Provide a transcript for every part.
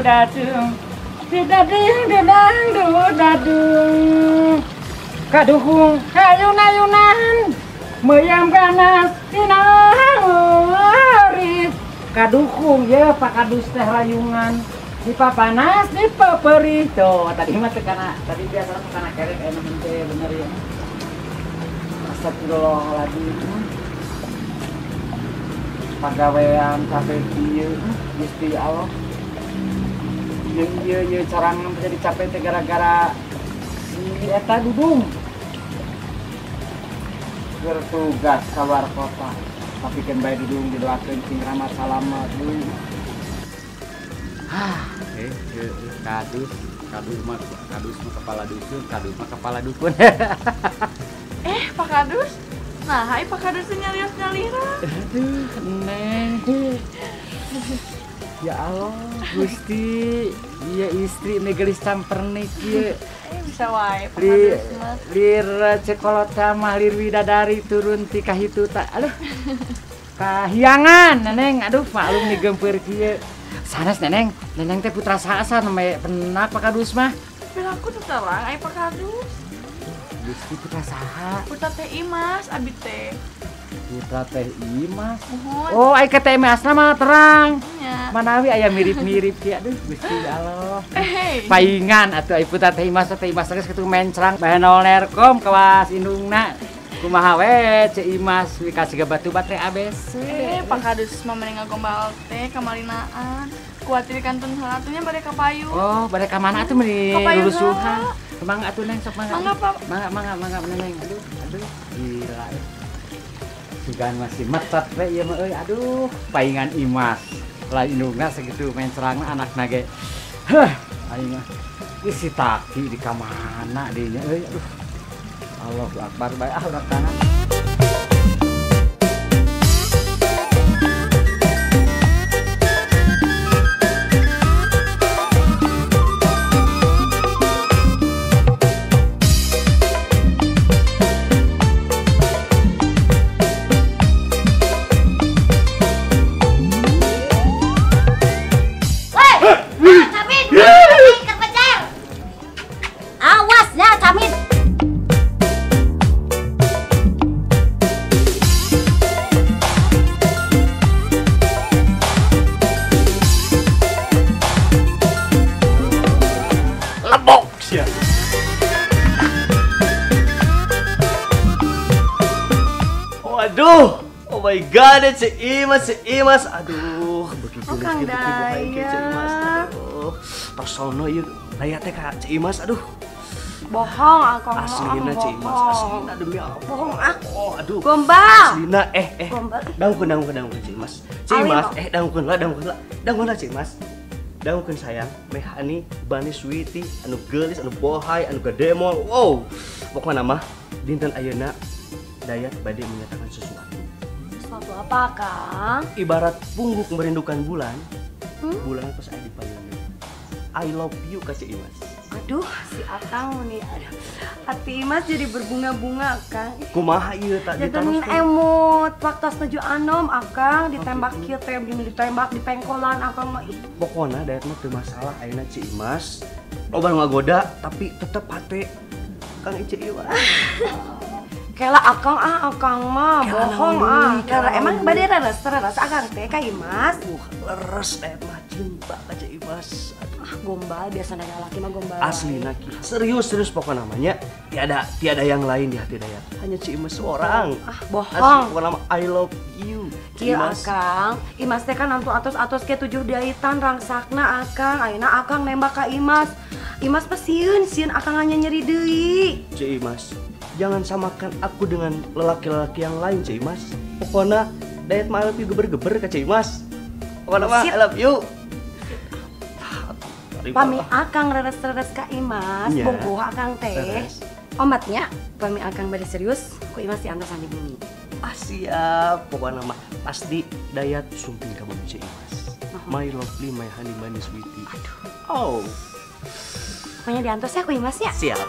dadung didading didang dadung kaduhung ayun-ayunan meyam ganas dinari kaduhung ya Pak Kadus teh rayungan di papanas di paperi tuh tadi mah tadi biasa karena kerek enak bener ya. Astagfirullahaladzim. Pagawean capek kieu Gusti Allah. Ieu carang menjadi capek teh gara-gara si eta dudung. Bertugas keluar kota. Tapi kan bae dudung didoakeun sing ramah salamet deui. Kadus mah kepala dusun, kadus mah kepala dukun. Pak Kadus, nah hai Pak Kadus nyarios nyalira. Aduh, Neng. Ya Allah, Gusti, iya istri negelis campernik ieu. Bisa wae Pak Kadus mah. Lir cekolota mah lir widadari turun ti kahitu ta. Aduh. Kahiangan, Neneng. Aduh, maklum nih gempeur kieu. Sanes Neneng teh putra saasa namanya penak Pak Kadus mah. Bilaku tuh terang ai Pak Kadus. Gusti putra saha? Putra teh Imas abi teh. Putra teh Imas. Oh, ai ke teh Imasna mah terang. Nya. Manawi aya mirip-mirip kieu. Aduh, Gusti Allah. Hey. Paingan atuh ai putra teh Imas geus kitu mencrang bae nol nerkom kawas indungna. Kumaha we Cek Imas kasih batu baterai ABC. Pak Kadus mah mending ngagombal teh kamalinaan. Kuatir kantun salatunya bade ka payung. Oh, bade ka mana atuh meni lulusuhan. Mangga atuh Neng sok mangga. Mangga Pak. Mangga Neng. Aduh, gila. Sugan masih metet we ieu mah euy. Aduh, paingan Imas. Lain indungna segitu mencrangna anakna ge. Heh, aing mah. Geus si Taki di ka mana dinya euy. Aduh. Allahu Akbar bae urang tangan. Aduh, oh my god, si Imas, aduh, begitu Kang Dayat. aduh, persono ieu Dayat teh ka Cik Imas, aduh, Bohong akang mah. aslina Cik Imas, aslina demi Allah, Bohong ah. oh aduh, Gombal. aslina, Gombal. daungkeun Cik Imas, daungkeun lah Cik Imas, daungkeun sayang, mehani, bani sweetie, anu geulis, anu bohay, anu gademol, wow, pokokna mah dinten ayeuna Dayat bade menyatakan sesuatu. Sesuatu apa, Kang? Ibarat pungguk merindukan bulan, bulan pas aya di payungan. I love you ka Cik Imas. Aduh, si Akang nih. Aduh. Hati Imas jadi berbunga-bunga, Kang. Kumaha ieu tak Jaganin emot, waktu nuju anom, Akang ditembak kieu teh, ditembak di pengkolan, Akang mah. Pokona Dayat mah teu masalah ayeuna Cik Imas. Loba nu ngagoda tapi tetep hate Kang Cik Imas. Kela Akang mah bohong Kela emang bade reres Akang teh ka Imas. Leres Dayat mah cinta ka Cik Imas. Gombal biasa nanya laki mah gombal. Aslina ki. Serius pokona namanya. Tiada yang lain di hati Dayat. Hanya Cik Imas seorang. Bohong. Pokona I love you. Kieu Akang, Imas teh kan nantu atos ke 7 daitan rangsakna Akang. Ayeuna Akang nembak ka Imas. Imas mah sieun Akang hanya nyeri deui. Cik Imas, jangan samakan aku dengan lelaki-lelaki yang lain, Cik Imas. Pokoknya Dayat mah I love you geber-geber ka Cik Imas. Pokoknya mah I love you. Pami Akang reres-reres ka Imas, Ya. bungkuh Akang teh. Omatnya, pami Akang bade serius, ku Imas diantar sampai bumi. Siap. Pokoknya mah pasti Dayat sumping kamu Cik Imas. My lovely, my honey, my sweetie. Oh. Pokoknya diantar saya ku Imas ya. Siap.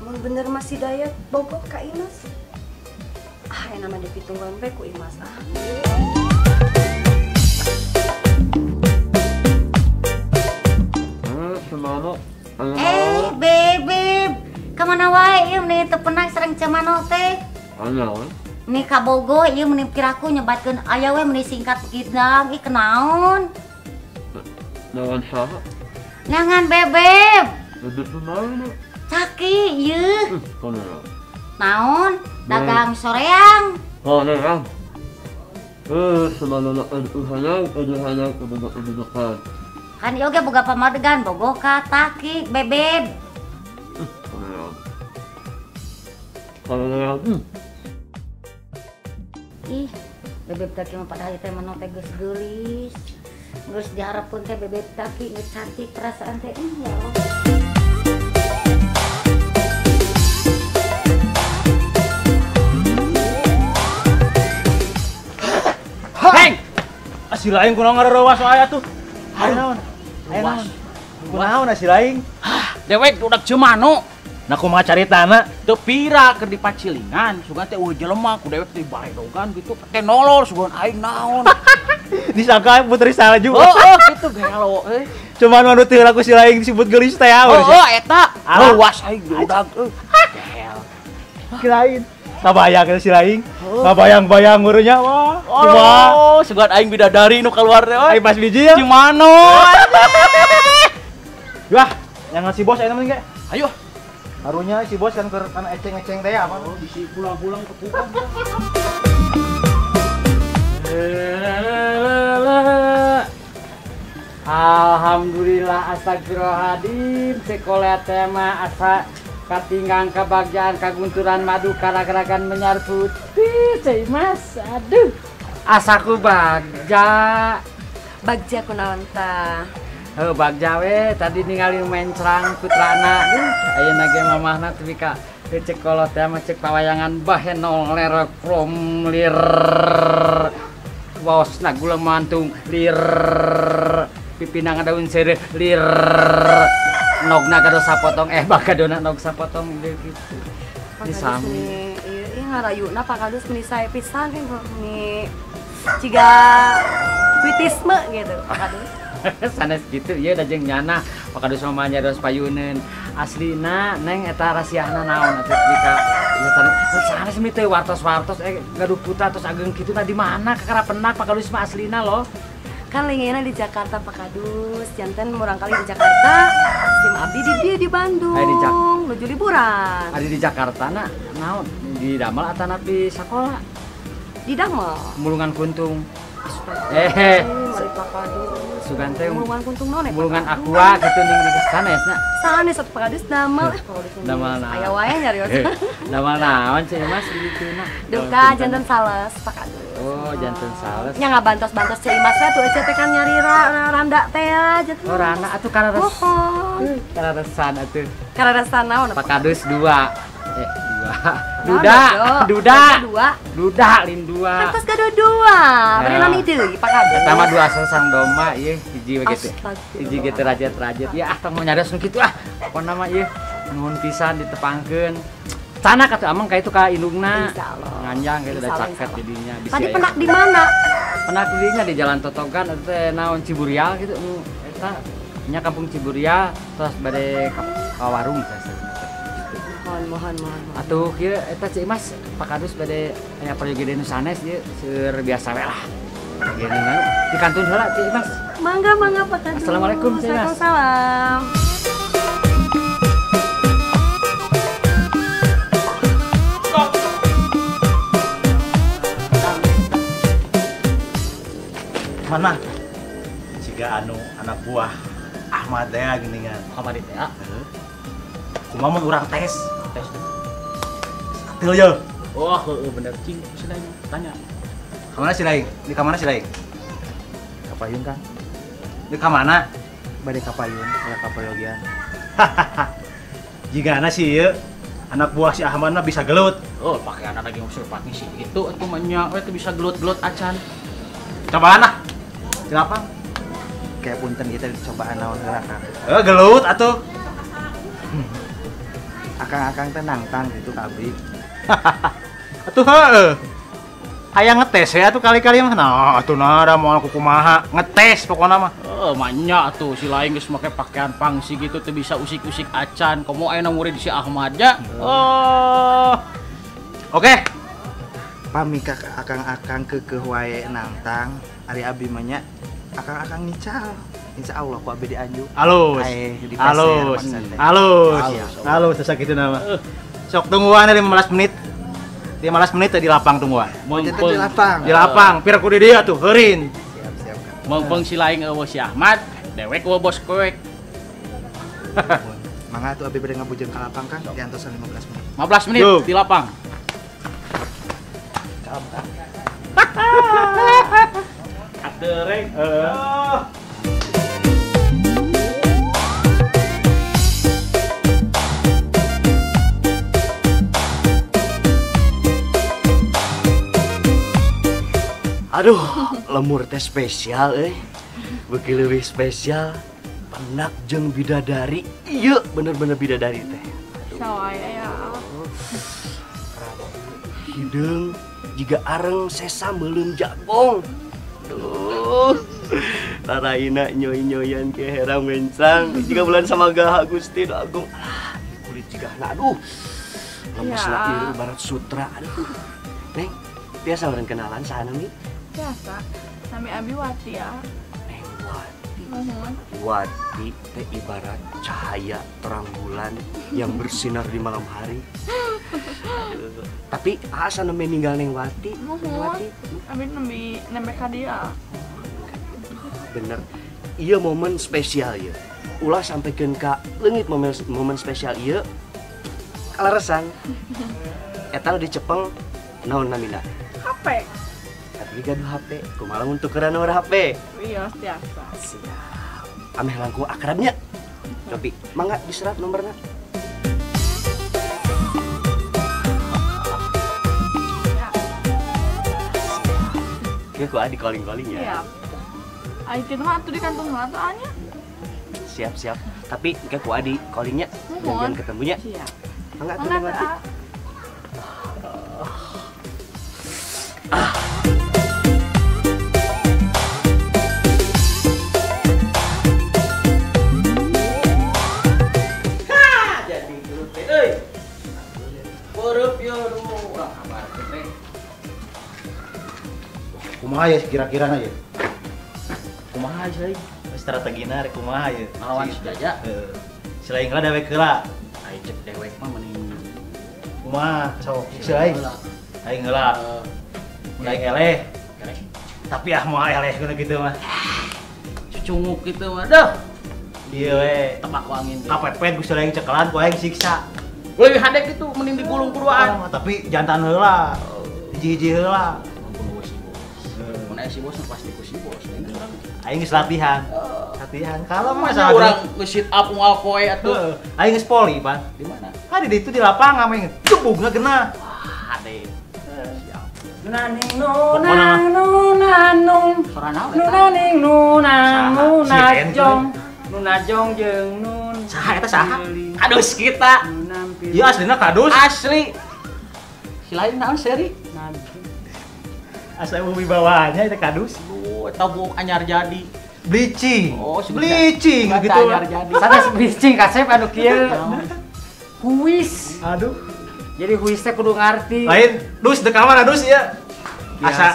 Mun bener masih daya bogot ka Imas. Enak mah dipitunggan we ku Imas Bebeb, kemana wae ieu meni teu pernah sering cemano teh. Nih kabogo ieu meni kiraku nyebatkeun aya we meni singkat gidang ih kenaon. Naon saha? Nangan bebeb. Bebeb naon? Caki ieu. Kono. Naon? Dagang soreang. Oh, nah. Semalana hayang kedudukan. Kan ieu ge boga pamadegan bogo ka taki bebeb. Ih, bebeb taki mah padahal teh mano teh geus geulis. Geus diharapkeun teh bebeb taki geus cantik perasaan teh ya Allah. Heng! Si lain kunaon ngararowas aya tuh. Aya naon? Aya naon? Kunaon si lain? Dewek udah cemano. Nah kumaha caritana? Teu pira keur di pacilingan, sugan teh eueuh jelema ku dewek di baredogan gitu, teh nolor sugan aing naon. Disangka putri salju. Oh, kitu gelo euy. Cuman anu teu laku si lain disebut geulis teh ya. Oh, eta. Awas aing diudag euy. Gel. Si lain. Sabayang si lain. Sabayang-bayang ngurunya wah. Oh, sugan aing bidadari nu keluar teh. Ai pas biji ya. Cimano. Wah, yang si bos aya mending ge. Ayo. Harunya si bos kan kana eceng-eceng teh apa? Oh, bisi pulang-pulang ke tukang. Alhamdulillah astagfirullahaladzim sekolah tema asa katinggang kebahagiaan kagunturan madu karagaragan menyar putih cai mas aduh asaku bagja kunaon tah? bagja we tadi ningali mencrang putrana aduh ayeuna ge mamahna teu ka cek kolot teh mah cek pawayangan bahenol lerok krom lir bosna gula mantung lir pipina ngadaun sere lir nogna kado sapotong bakadona nog sapotong gitu di sami ieu ngarayuna pakadus meni sae pisan nih ciga puitisme gitu pakadus sanes gitu ieu da jeung nyana pakadus mah nyaros payuneun aslina neng eta rahasiana naon atuh jika ieu sanes mi teh wartos-wartos gaduh putra tos ageng kitu tadi mana kakarapenak pakadus mah aslina loh kan lingena di Jakarta pakadus janten murang kali di Jakarta sim abdi di dia di Bandung nuju liburan ada di Jakarta naon di Damal atau di sekolah di Damal mulungan kuntung mari pakadus sugante mulungan kuntung none mulungan aqua gitu ning di sanesna sanes satu pakadus Damal Damal naon aya wae nyarios Damal naon cenah mas dituna duka janten sales pakadus oh janten sales nya ngabantos-bantos ceu Imas teh tuh teh kan nyari randa teh janten oh rana atuh karares kararesan atuh kararesan naon pakadus dua duda lin dua pantas gado dua bari nami deui pakadus eta mah dua sang domba ieu hiji we kitu hiji kitu rajat-rajat ya tong nyarios nu kitu pokona mah ieu nuhun pisan ditepangkeun sana kata amang ka itu ka indungna nganjang gitu da caket di dinya tadi penak di mana penak di dinya di jalan Totogan teh naon Ciburial gitu eta nya kampung Ciburial terus bade ka warung teh mohon atuh kieu eta Cik Mas pakadus bade aya perjogedeun nu sanes ieu seur biasa we lah gini di kantun heula Cik Mas mangga pakadus assalamualaikum Cik Mas waalaikumsalam Mana? Jika anu anak buah Ahmad teh geuningan. Ahmad teh. Kumaha mun urang tes. Teu ye. Oh, bener cing. Cenah tanya. Ka mana si lain? Di ka mana si lain? Kapayun kan? Di ka mana? Bade kapayun, aya kapayogian. Jika anak si ieu anak buah si Ahmad mah bisa gelut. Oh, pakai anak lagi ngusir pakai sih. Itu atuh mah nya we teh bisa gelut-gelut acan. Cobaan lah. Kenapa? Kayak punten kita dicobaan naon heula Kang. Gelut atuh. akang-akang tenang tang gitu kabri. Atuh heueuh. Hayang ngetes ya tuh kali-kali mah. Nah, atuh nara moal kumaha ngetes pokona mah. Manya tuh si lain geus make pakaian pangsi gitu teu bisa usik-usik acan. Komo aya murid si Ahmadnya. Oh. Oke. Pami ka akang-akang keukeuh wae nantang ari abdi mah nya akang-akang nical. Insyaallah ku abdi dianjuk. Halus. Halus. Halus. Halus teh sakitu nama. Sok tungguan 15 menit. 15 menit di lapang tungguan. Di lapang. Di lapang, pira ku di dia tuh heureun. Siap. Mengpeng si lain eueuh si Ahmad, dewek eueuh bos koek. Mangga tuh abdi bade ngabujeun ka lapang kan diantosan 15 menit. 15 menit di lapang. Atereng. Aduh, lemur teh spesial Beuki leuwih spesial penak jeung bidadari. Iya, bener-bener bidadari teh. Sawaya ya. Hideung jiga areng sesam beuleum jagong. Duh. Raraina nyoy-nyoyan ke herang mencang. Jiga bulan Samagaha Gusti Agung. Kulit jigana aduh. Lemesna ieu ibarat sutra. Aduh. Neng, biasa orang kenalan sana nih. Biasa. Nami Abi Wati ya. Neng Wati. Wati teh ibarat cahaya terang bulan yang bersinar di malam hari. Aduh. Tapi asa nembe ninggal Neng Wati. Wati. Abi nembe ka dia. Bener. Iya momen spesial ya. Ulah sampaikan ka leungit momen spesial ieu. Kalaresan. Eta di Cepeng naon namina? HP. Tapi gaduh HP, kumaha untuk keran nomor HP. Iya, biasa. Siap. Ameh langkung akrabnya. Cobi, mangga diserat nomorna. Oke, ku adi calling-calling ya. Siap. Ayo kita mah atuh di kantung heula tuh anya. Siap. Tapi ke ku adi callingnya. Jangan ketemunya. Siap. Mangga atuh Neng Wati. Kumaha ya kira-kira na ya? Kumaha sih? Strategina rek kumaha ya? Lawan si Jaja. Si lain kala dewek heula. Ayo cek dewek mah mending Kumaha sok si lain. Aing heula. Mulai eleh. Tapi moal eleh gitu mah. cucunguk gitu mah. Dah. Iya we. Tebak wangin. Kapepet ku si lain cekelan ku aing siksa. Leuwih hadek gitu mending digulung kuduaan. Tapi jantan heula. Hiji-hiji heula. Mun aya si bos pasti ku si bos. Aing geus latihan. Latihan. Kalau mah Masa urang geus sit up moal poe atuh. Aing geus poli, Pan. Di mana? Di ditu di lapangan aing. Gebugna genah. Wah, ade. Nunaning nunang nunanung nunaning nunang nunajong nunajong jeung nun Saha eta saha? Kadus kita. Iya aslina kadus. Asli. Si lain naon seri? Asa wibawanya eta kadus. Eta buk anyar jadi. Bleaching. Oh, si bleaching Bata gitu. anyar jadi. sanes bleaching kasep anu kieu huis Aduh. jadi huis teh kudu ngarti Lain dus de kamar dus ya. Asa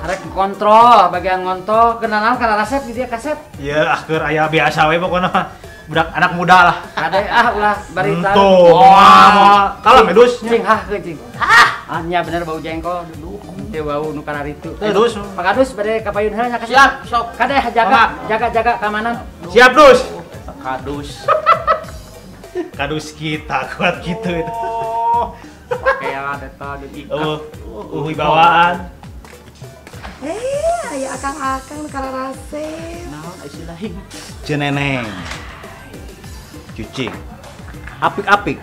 arek kontrol bagian ngontok kenalan kana resep di dia kasep ya akhir aya biasa we pokona budak anak muda lah. kade ulah bari tahu Tuh, moal kalem dus. cing cing nya bener bau jengkol teu bau nu kana ritu Dus. pakadus bade kapayun heula nya kasep Siap, sok. kade jaga keamanan Siap dus. Kadus. Kadus kita kuat gitu itu. Kayak eta diikat. Wibawaan. aya akang-akang kana rasep Naon isi lain? Ceneneng. Cuci. Apik.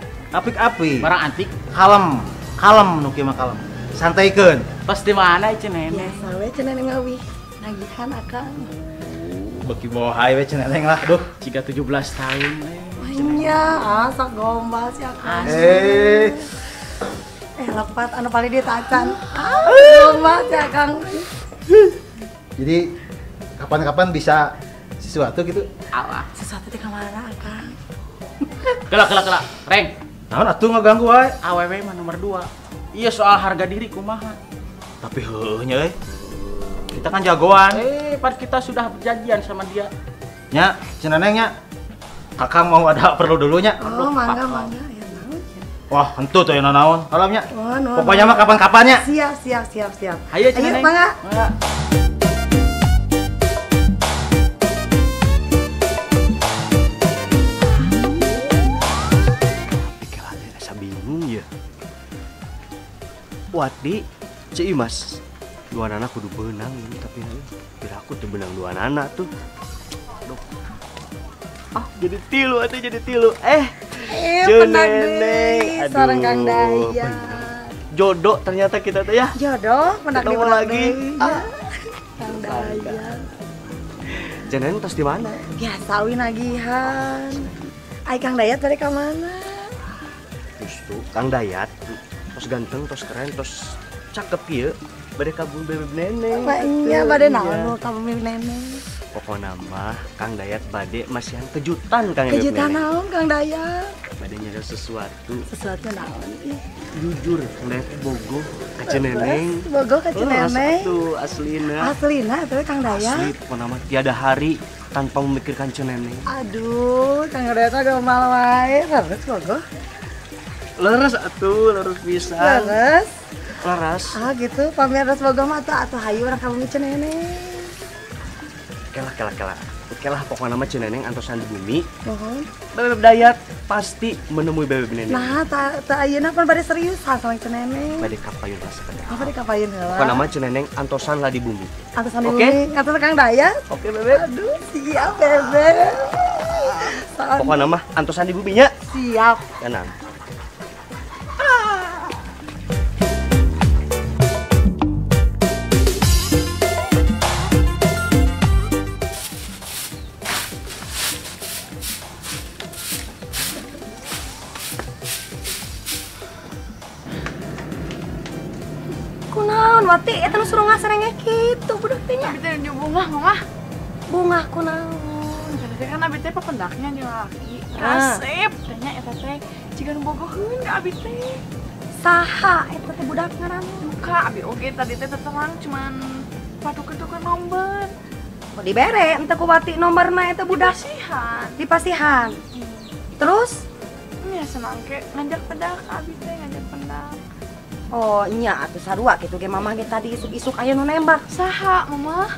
Barang antik. Kalem nu kieu mah kalem. Santaikeun. Pas di mana ieu nenek? biasa we cenah ngawi nagihan akang Beki bawa hai we ceneneng lah. Duh, Jika 17 tahun. Iya, asa gombal sih Akang. Lepat anu paling ditacan. Gombal sih Akang. Jadi kapan-kapan bisa sesuatu gitu. Sesuatu di kamar Akang. Kelak. Reng, Naon atuh ngaganggu wae. AWW mah nomor 2. Iya soal harga diri kumaha. Tapi heuh nya kita kan jagoan. Pas kita sudah berjanjian sama dia. Nya, cenah Neng nya. Kakang mau ada perlu dulunya. Oh, mangga ya naon. Wah, henteu teh naon. Alamnya. Oh, Pokoknya mah kapan-kapannya. Siap. Ayo Cenah Neng. Mangga. Pikirannya asa bingung ya. Wadi, Cik Imas. Dua anak kudu benang ini tapi biar aku tuh benang dua anak tuh. Aduh. Jadi tilu. Penagih sareng Kang Dayat. Jodoh ternyata kita tuh ya. Jodoh, penagih Ketemu lagi. Kang Dayat. Jangan tos di mana? Biasa win nagihan. Ai Kang Dayat balik ka mana? Justru Kang Dayat tos ganteng, tos keren, tos cakep ya. Bade kabul bebek neneng. Iya, bade naon kamu bebek neneng. Pokoknya mah Kang Dayat bade masih yang kejutan Kang bebek Kejutan neneng. naon Kang Dayat? Bade nyari sesuatu. Sesuatu naon ih. Jujur, lihat bogoh kaca neneng. Bogoh ka Neneng. Tuh aslina. Aslina tuh Kang Dayat. Asli, pokoknya mah tiada hari tanpa memikirkan ceneneng. Aduh, Kang Dayat gombal wae. Leres bogoh. Leres pisan. Leres. Laras. Ah gitu, pamer res bogoh mah atuh hayu urang ka bumi Ceneneng. Kelah pokoknya mah ceneneng antosan di bumi. Mohon. Bebek Dayat pasti menemui bebek neneng. Nah, tak ayeuna pan bade serius sama Ceneneng. Bade kapayun rasa kada. Apa dikapain heula? Pokoknya mah ceneneng antosan lah di bumi. Antosan di Oke? bumi, antosan Kang Dayat. Oke bebek. Aduh, siap bebek. Pokoknya mah antosan di buminya. Siap. Tenang. Kunaon wati eta nu suruh ngaserenge kitu budak teh nya. Abi teh di bunga, Mama. Bunga kunaon? Jadi kan abi teh pendaknya jeung laki. Kasep tanya eta teh jiga nu bogoheun ka abi teh. Saha eta teh budak ngaranna? Duka abi oge tadi teh terang cuman padukeun nomor. Oh dibere ente ku wati nomorna eta budak Dasihan. di pasihan. Terus Nya senang ke ngajak pedak abi teh ngajak pendak. oh nya atuh sarua kitu ge mamah ge tadi isuk-isuk aya nu nembak. Saha, Mama?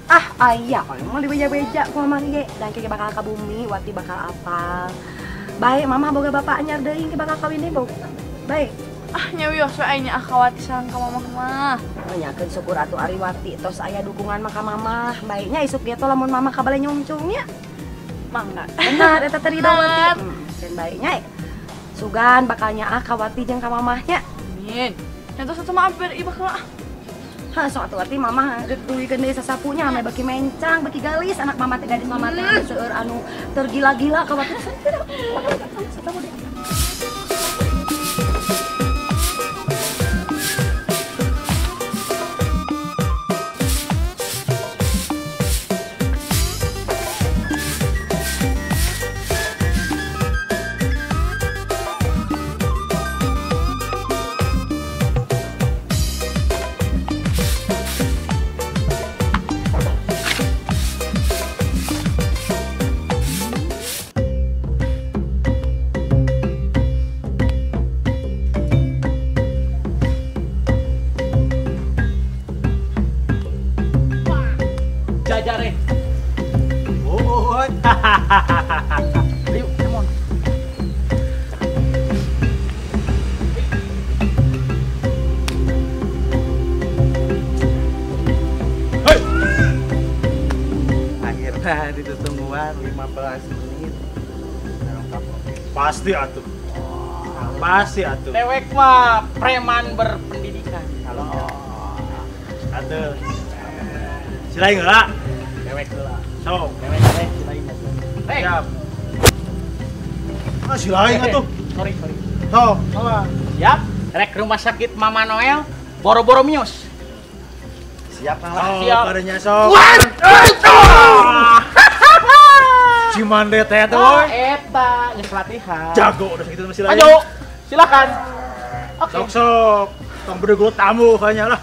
Ah aya kalau mau dibeja-beja ku mamah ge dan ge bakal ka bumi wati bakal apa. Baik mamah boga bapak anyar deui ge bakal kawin deui bau. Baik. Ah nyawios we aya akhawati sareng ka Mama mah. Nyakeun syukur atuh ari wati tos aya dukungan mah ka mamah. Baiknya isuk dia teh lamun mamah kabale nyungcungnya. Mangga. Benar eta teh ridho wati. Cenah baiknya sugan bakal nyaah ka wati jeung ka mamahnya. Amin. Nyatos satu mah hampir ieu bakal Ha, sok atuh arti mamah duikeun deui sasapunya ame beki mencang, beki galis anak mama teh gadis mama teh seueur anu tergila-gila ka wati. Jajare. Ayo, come on. Akhirnya ditungguan 15 menit. Pasti atuh. Pasti atuh. Dewek mah preman berpendidikan. Atuh. Silain heula. Dewek heula. Sok. Dewek silain atuh. Rek. Siap. Si lain atuh. Sorry. Sok, salah. Siap. Rek rumah sakit Mama Noel, boro-boro mius. Siap Kang. Siap. Padanya sok. Si Mande teh tuh. Eta, geus latihan. Jago udah segitu masih lain. Ayo, silakan. Oke. Sok. Tong berdua tamu kayaknya lah.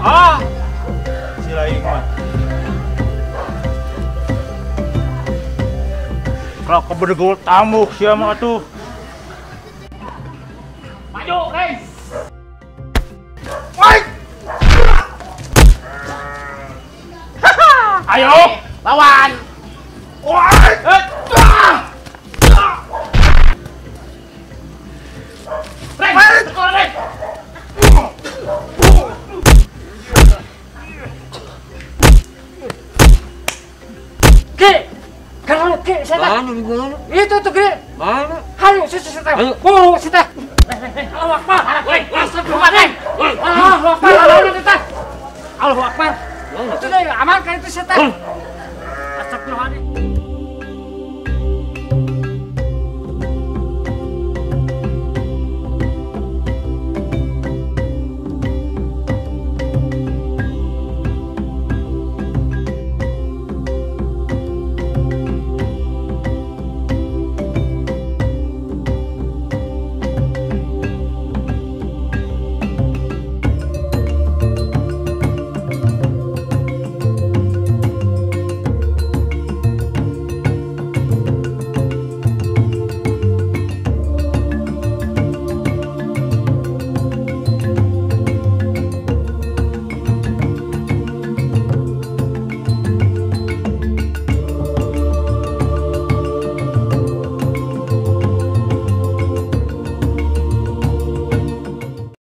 Ah, Si lain mah. Kalau kebergul tamu siapa tuh? maju, Rey. Ayo. Lawan. Rey, sekolah, Rey. Ki, kalau Ki, saya Mana? itu tuh Ki. Mana? Ayo, sita. Ayo. Oh, sita. Allahu Akbar. Astagfirullahaladzim. Allahu Akbar. Allahu Akbar. Itu deh, aman kan itu sita. Astagfirullahaladzim.